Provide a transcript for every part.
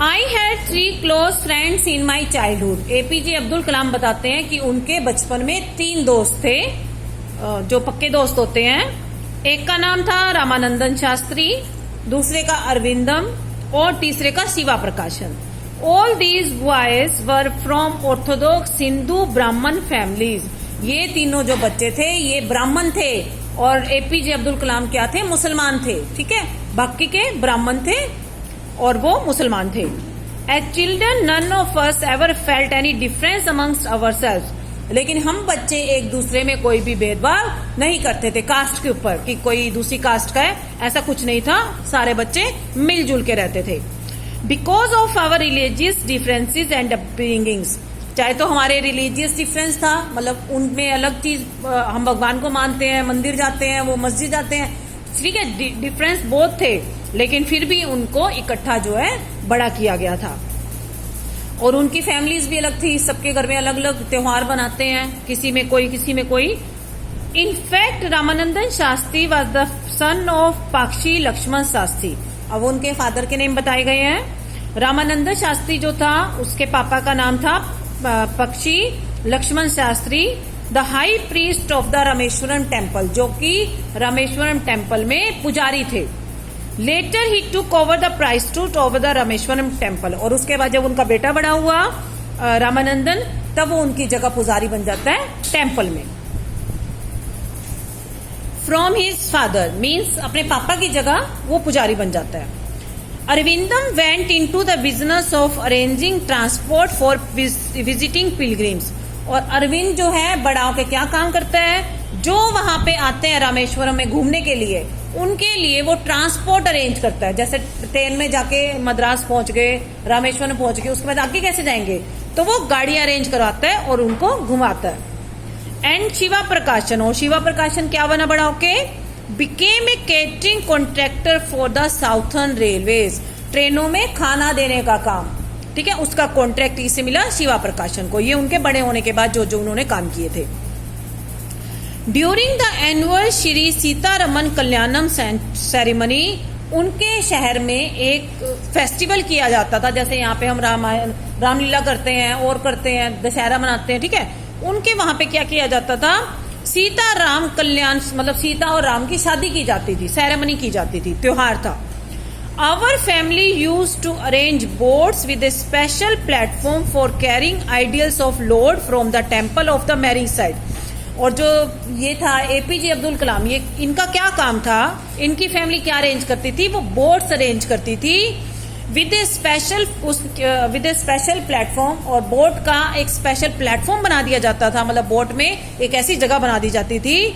I had 3 close friends in my childhood. APJ Abdul Kalam बताते हैं कि उनके बचपन में 3 दोस्त थे जो पक्के दोस्त होते हैं। एक का नाम था रामानंदन शास्त्री, दूसरे का अरविंदम और तीसरे का शिवा प्रकाशन। All these boys were from Orthodox Hindu ब्राह्मण फैमिलीज। ये तीनों जो बच्चे थे ये ब्राह्मण थे और एपीजे अब्दुल कलाम क्या थे? मुसलमान थे। ठीक है, बाकी के ब्राह्मण थे और वो मुसलमान थे। As children none of us ever felt any difference amongst ourselves. लेकिन हम बच्चे एक दूसरे में कोई भी भेदभाव नहीं करते थे कास्ट के ऊपर कि कोई दूसरी कास्ट का है, ऐसा कुछ नहीं था। सारे बच्चे मिलजुल के रहते थे। Because of our religious differences and upbringings. चाहे तो हमारे रिलीजियस डिफरेंस था, मतलब उनमें अलग चीज, हम भगवान को मानते हैं, मंदिर जाते हैं, वो मस्जिद जाते हैं, ठीक है, डिफरेंस बहुत थे, लेकिन फिर भी उनको इकट्ठा जो है बड़ा किया गया था। और उनकी फैमिलीज भी अलग थी, सबके घर में अलग अलग त्योहार बनाते हैं, किसी में कोई किसी में कोई। In fact Ramanandan Shastri was the son of पक्षी लक्ष्मण शास्त्री। अब उनके फादर के नेम बताए गए हैं। रामानंदन शास्त्री जो था उसके पापा का नाम था Pakshi Lakshmana Sastri, the high priest of the Rameswaram temple, जो कि रामेश्वरम टेम्पल में पुजारी थे। Later he took over the priesthood over the Rameswaram temple. और उसके बाद जब उनका बेटा बड़ा हुआ रामानंदन, तब वो उनकी जगह पुजारी बन जाता है टेम्पल में। फ्रॉम हिज फादर मीन्स अपने पापा की जगह वो पुजारी बन जाता है। Aravindan went into the business of arranging transport for visiting pilgrims. और अरविंद जो है बड़ा होकर क्या काम करता है? जो वहां पे आते हैं रामेश्वरम में घूमने के लिए, उनके लिए वो ट्रांसपोर्ट अरेंज करता है। जैसे ट्रेन में जाके मद्रास पहुंच गए, रामेश्वरम पहुंच गए, उसके बाद आगे कैसे जाएंगे, तो वो गाड़ी अरेंज करवाता है और उनको घुमाता है। एंड शिवा प्रकाशन, और शिवा प्रकाशन क्या बना बड़ा होके? Became a catering contractor for the southern railways. ट्रेनों में खाना देने का काम, ठीक है, उसका कॉन्ट्रैक्ट इससे मिला शिवा प्रकाशन को। ये उनके बड़े होने के बाद जो जो उन्होंने काम किए थे। During the annual Shri Sitaraman Kalyanam ceremony, उनके शहर में एक फेस्टिवल किया जाता था। जैसे यहाँ पे हम रामलीला करते हैं और करते हैं, दशहरा मनाते हैं, ठीक है, उनके वहां पे क्या किया जाता था? सीता राम कल्याण, मतलब सीता और राम की शादी की जाती थी, सेरेमनी की जाती थी, त्योहार था। Our family used to arrange boats with a special platform for carrying ideals of lord from the temple of the marriage side. और जो ये था एपीजे अब्दुल कलाम, ये इनका क्या काम था? इनकी फैमिली क्या अरेंज करती थी? वो बोट्स अरेंज करती थी विद ए स्पेशल प्लेटफॉर्म। और बोट का एक स्पेशल प्लेटफॉर्म बना दिया जाता था, मतलब बोट में एक ऐसी जगह बना दी जाती थी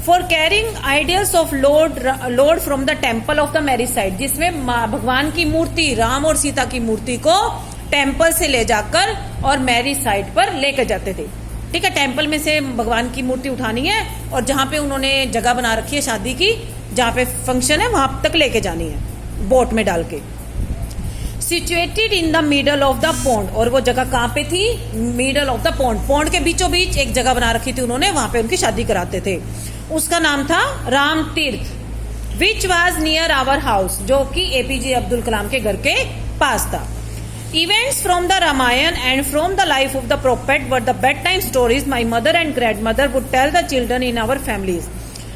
for carrying ideals of lord from the temple of the marriage side, जिसमें भगवान की मूर्ति, राम और सीता की मूर्ति को टेम्पल से ले जाकर और मैरिज साइड पर लेकर जाते थे। ठीक है, टेम्पल में से भगवान की मूर्ति उठानी है और जहां पे उन्होंने जगह बना रखी है शादी की, जहां पे फंक्शन है, वहां तक लेके जानी है बोट में डाल के। Situated in the middle of the pond, और वो जगह कहां पे थी? Middle of the pond, pond के बीचों बीच एक जगह बना रखी थी उन्होंने, वहां पे उनकी शादी कराते थे। उसका नाम था Ram Tirth, which was near our house, जो कि एपीजे अब्दुल कलाम के घर के पास था। Events from the Ramayana and from the life of the prophet were the bedtime stories my mother and grandmother would tell the children in our families.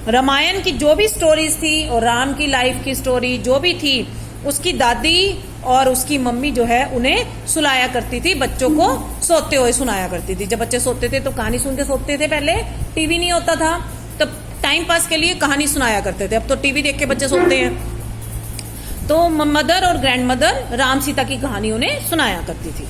Ramayan की जो भी stories थी और राम की लाइफ की स्टोरी जो भी थी, उसकी दादी और उसकी मम्मी जो है उन्हें सुनाया करती थी, बच्चों को सोते हुए सुनाया करती थी। जब बच्चे सोते थे तो कहानी सुन के सोते थे, पहले टीवी नहीं होता था, तब टाइम पास के लिए कहानी सुनाया करते थे। अब तो टीवी देख के बच्चे सोते हैं। तो मदर और ग्रैंड मदर राम सीता की कहानी उन्हें सुनाया करती थी।